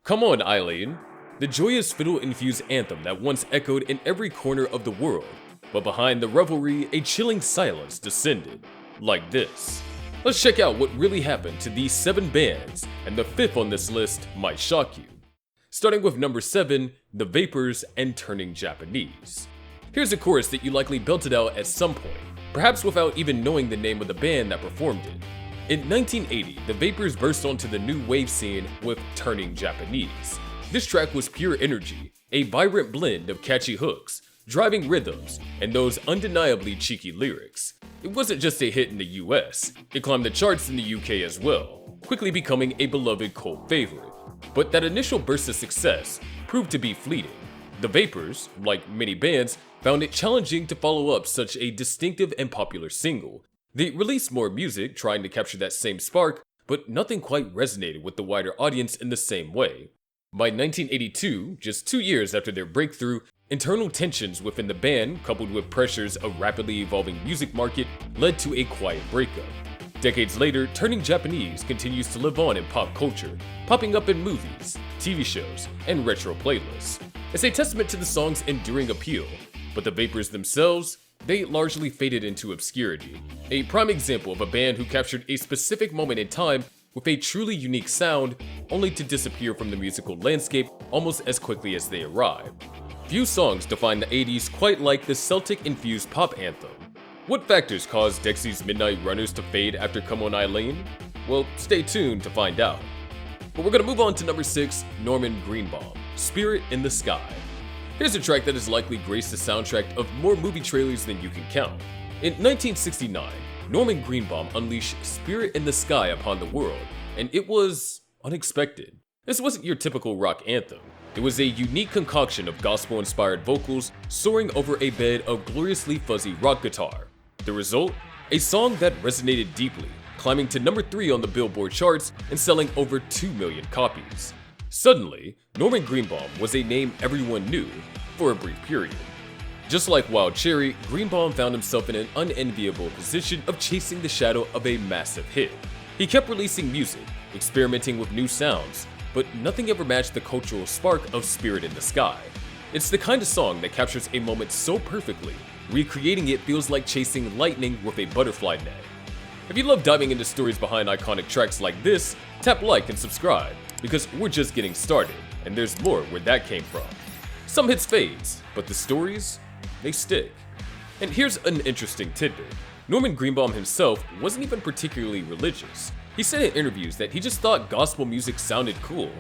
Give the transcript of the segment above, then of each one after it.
Come on, Eileen. The joyous fiddle-infused anthem that once echoed in every corner of the world, but behind the revelry, a chilling silence descended, like this. Let's check out what really happened to these 7 bands, and the 5th on this list might shock you. Starting with number 7, The Vapors and Turning Japanese. Here's a chorus that you likely belted out at some point, perhaps without even knowing the name of the band that performed it. In 1980, The Vapors burst onto the new wave scene with Turning Japanese. This track was pure energy, a vibrant blend of catchy hooks, driving rhythms, and those undeniably cheeky lyrics. It wasn't just a hit in the US, it climbed the charts in the UK as well, quickly becoming a beloved cult favorite. But that initial burst of success proved to be fleeting. The Vapors, like many bands, found it challenging to follow up such a distinctive and popular single. They released more music trying to capture that same spark, but nothing quite resonated with the wider audience in the same way. By 1982, just 2 years after their breakthrough, internal tensions within the band, coupled with pressures of rapidly evolving music market, led to a quiet breakup. Decades later, Turning Japanese continues to live on in pop culture, popping up in movies, TV shows, and retro playlists. It's a testament to the song's enduring appeal, but the Vapors themselves, they largely faded into obscurity. A prime example of a band who captured a specific moment in time with a truly unique sound, only to disappear from the musical landscape almost as quickly as they arrived. Few songs define the 80s quite like the Celtic-infused pop anthem. What factors caused Dexi's Midnight Runners to fade after Come On Eileen? Well, stay tuned to find out. But we're gonna move on to number 6, Norman Greenbomb, Spirit in the Sky. Here's a track that has likely graced the soundtrack of more movie trailers than you can count. In 1969, Norman Greenbomb unleashed Spirit in the Sky upon the world, and it was unexpected. This wasn't your typical rock anthem. It was a unique concoction of gospel-inspired vocals soaring over a bed of gloriously fuzzy rock guitar. The result? A song that resonated deeply, climbing to number 3 on the Billboard charts and selling over 2 million copies. Suddenly, Norman Greenbomb was a name everyone knew for a brief period. Just like Wild Cherry, Greenbomb found himself in an unenviable position of chasing the shadow of a massive hit. He kept releasing music, experimenting with new sounds, but nothing ever matched the cultural spark of Spirit in the Sky. It's the kind of song that captures a moment so perfectly, recreating it feels like chasing lightning with a butterfly net. If you love diving into stories behind iconic tracks like this, tap like and subscribe, because we're just getting started, and there's more where that came from. Some hits fades, but the stories, they stick. And here's an interesting tidbit. Norman Greenbomb himself wasn't even particularly religious. He said in interviews that he just thought gospel music sounded cool.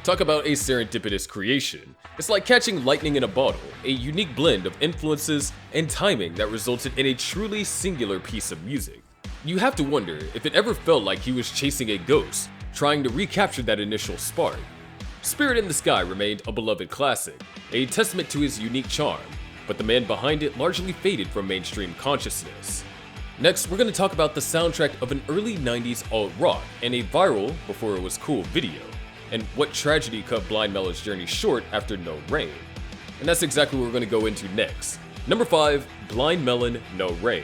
Talk about a serendipitous creation. It's like catching lightning in a bottle, a unique blend of influences and timing that resulted in a truly singular piece of music. You have to wonder if it ever felt like he was chasing a ghost, trying to recapture that initial spark. Spirit in the Sky remained a beloved classic, a testament to his unique charm, but the man behind it largely faded from mainstream consciousness. Next, we're going to talk about the soundtrack of an early 90s alt-rock and a viral, before it was cool, video, and what tragedy cut Blind Melon's journey short after No Rain. And that's exactly what we're going to go into next. Number 5, Blind Melon, No Rain.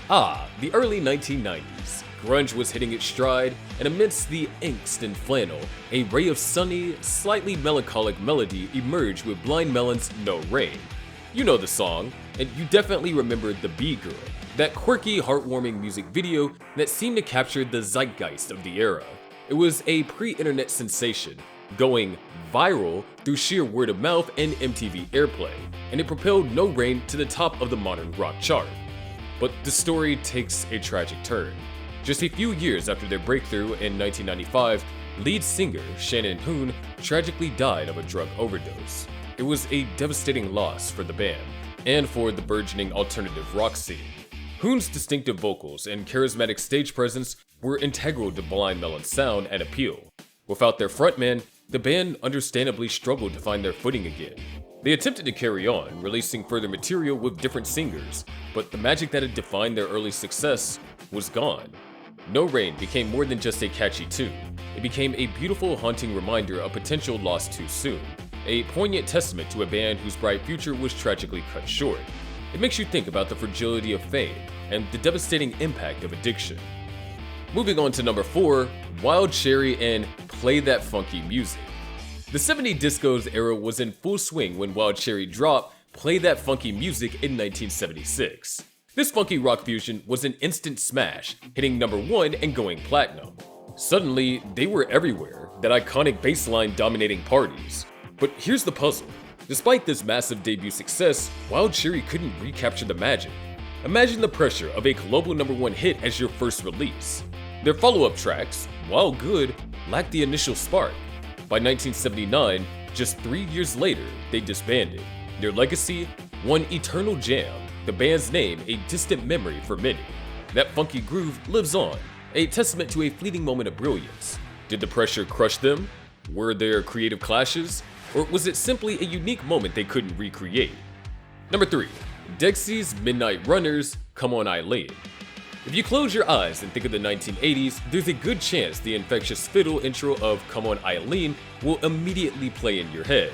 The early 1990s. Grunge was hitting its stride, and amidst the angst and flannel, a ray of sunny, slightly melancholic melody emerged with Blind Melon's No Rain. You know the song, and you definitely remember the B-Girl, that quirky, heartwarming music video that seemed to capture the zeitgeist of the era. It was a pre-internet sensation, going viral through sheer word of mouth and MTV airplay, and it propelled No Rain to the top of the modern rock chart. But the story takes a tragic turn. Just a few years after their breakthrough in 1995, lead singer Shannon Hoon tragically died of a drug overdose. It was a devastating loss for the band, and for the burgeoning alternative rock scene. Hoon's distinctive vocals and charismatic stage presence were integral to Blind Melon's sound and appeal. Without their frontman, the band understandably struggled to find their footing again. They attempted to carry on, releasing further material with different singers, but the magic that had defined their early success was gone. No Rain became more than just a catchy tune. It became a beautiful, haunting reminder of potential lost too soon. A poignant testament to a band whose bright future was tragically cut short. It makes you think about the fragility of fame and the devastating impact of addiction. Moving on to number 4, Wild Cherry and Play That Funky Music. The 70s disco's era was in full swing when Wild Cherry dropped Play That Funky Music in 1976. This funky rock fusion was an instant smash, hitting #1 and going platinum. Suddenly, they were everywhere, that iconic bass line dominating parties. But here's the puzzle. Despite this massive debut success, Wild Cherry couldn't recapture the magic. Imagine the pressure of a global #1 hit as your first release. Their follow-up tracks, while good, lacked the initial spark. By 1979, just 3 years later, they disbanded. Their legacy, one eternal jam, the band's name a distant memory for many. That funky groove lives on, a testament to a fleeting moment of brilliance. Did the pressure crush them? Were there creative clashes? Or was it simply a unique moment they couldn't recreate? Number 3. Dexi's Midnight Runners, Come On Eileen. If you close your eyes and think of the 1980s, there's a good chance the infectious fiddle intro of Come On Eileen will immediately play in your head.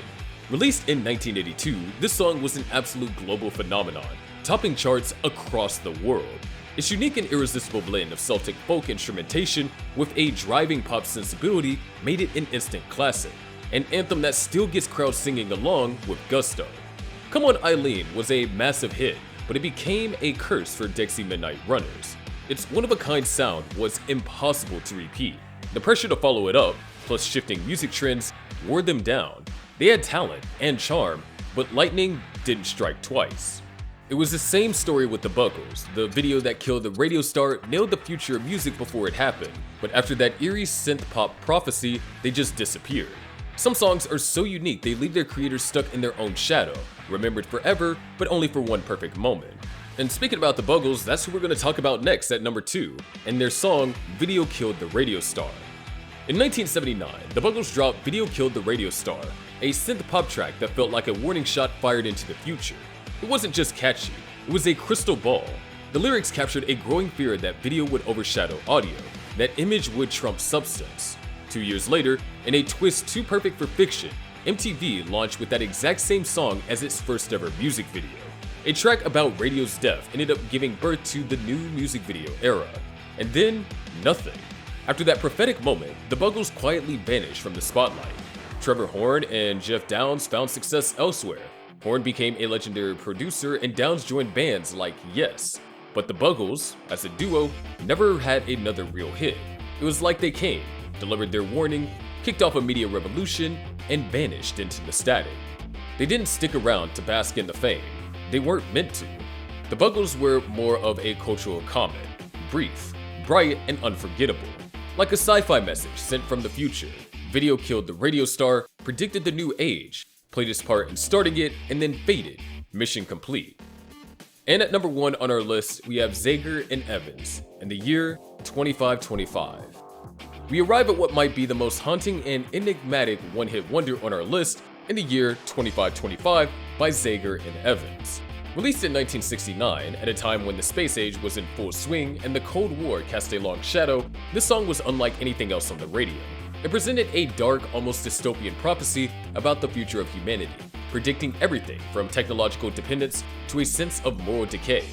Released in 1982, this song was an absolute global phenomenon, topping charts across the world. Its unique and irresistible blend of Celtic folk instrumentation with a driving pop sensibility made it an instant classic, an anthem that still gets crowds singing along with gusto. Come On Eileen was a massive hit, but it became a curse for Dexi Midnight Runners. Its one-of-a-kind sound was impossible to repeat. The pressure to follow it up, plus shifting music trends, wore them down. They had talent and charm, but lightning didn't strike twice. It was the same story with the Bugles. The video that killed the radio star nailed the future of music before it happened, but after that eerie synth-pop prophecy, they just disappeared. Some songs are so unique they leave their creators stuck in their own shadow, remembered forever, but only for one perfect moment. And speaking about the Bugles, that's who we're going to talk about next at number 2, and their song, Video Killed the Radio Star. In 1979, the Bugles dropped Video Killed the Radio Star, a synth-pop track that felt like a warning shot fired into the future. It wasn't just catchy, it was a crystal ball. The lyrics captured a growing fear that video would overshadow audio, that image would trump substance. 2 years later, in a twist too perfect for fiction, MTV launched with that exact same song as its first ever music video. A track about radio's death ended up giving birth to the new music video era. And then, nothing. After that prophetic moment, the Bugles quietly vanished from the spotlight. Trevor Horn and Jeff Downs found success elsewhere. Horn became a legendary producer and Downs joined bands like Yes. But the Bugles, as a duo, never had another real hit. It was like they came, delivered their warning, kicked off a media revolution, and vanished into the static. They didn't stick around to bask in the fame. They weren't meant to. The Bugles were more of a cultural comment, brief, bright, and unforgettable. Like a sci-fi message sent from the future, Video Killed the Radio Star predicted the new age, played its part in starting it, and then faded, mission complete. And at number 1 on our list, we have Zagger and Evans, in the year 2525. We arrive at what might be the most haunting and enigmatic one-hit wonder on our list, in the year 2525 by Zagger and Evans. Released in 1969, at a time when the space age was in full swing and the Cold War cast a long shadow, this song was unlike anything else on the radio. It presented a dark, almost dystopian prophecy about the future of humanity, predicting everything from technological dependence to a sense of moral decay.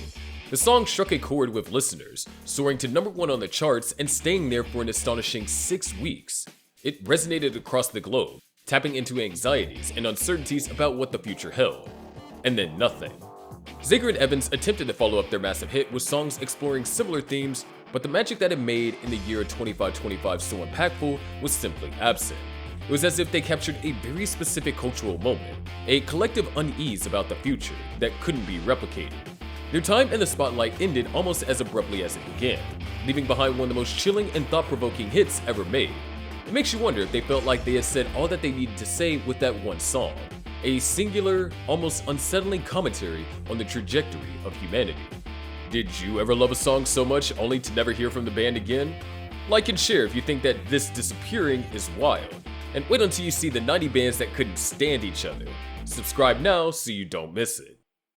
The song struck a chord with listeners, soaring to number 1 on the charts and staying there for an astonishing 6 weeks. It resonated across the globe, tapping into anxieties and uncertainties about what the future held. And then nothing. Zagger and Evans attempted to follow up their massive hit with songs exploring similar themes, but the magic that it made in the year 2525 so impactful was simply absent. It was as if they captured a very specific cultural moment, a collective unease about the future that couldn't be replicated. Their time in the spotlight ended almost as abruptly as it began, leaving behind one of the most chilling and thought-provoking hits ever made. It makes you wonder if they felt like they had said all that they needed to say with that one song, a singular, almost unsettling commentary on the trajectory of humanity. Did you ever love a song so much only to never hear from the band again? Like and share if you think that this disappearing is wild, and wait until you see the 90 bands that couldn't stand each other. Subscribe now so you don't miss it.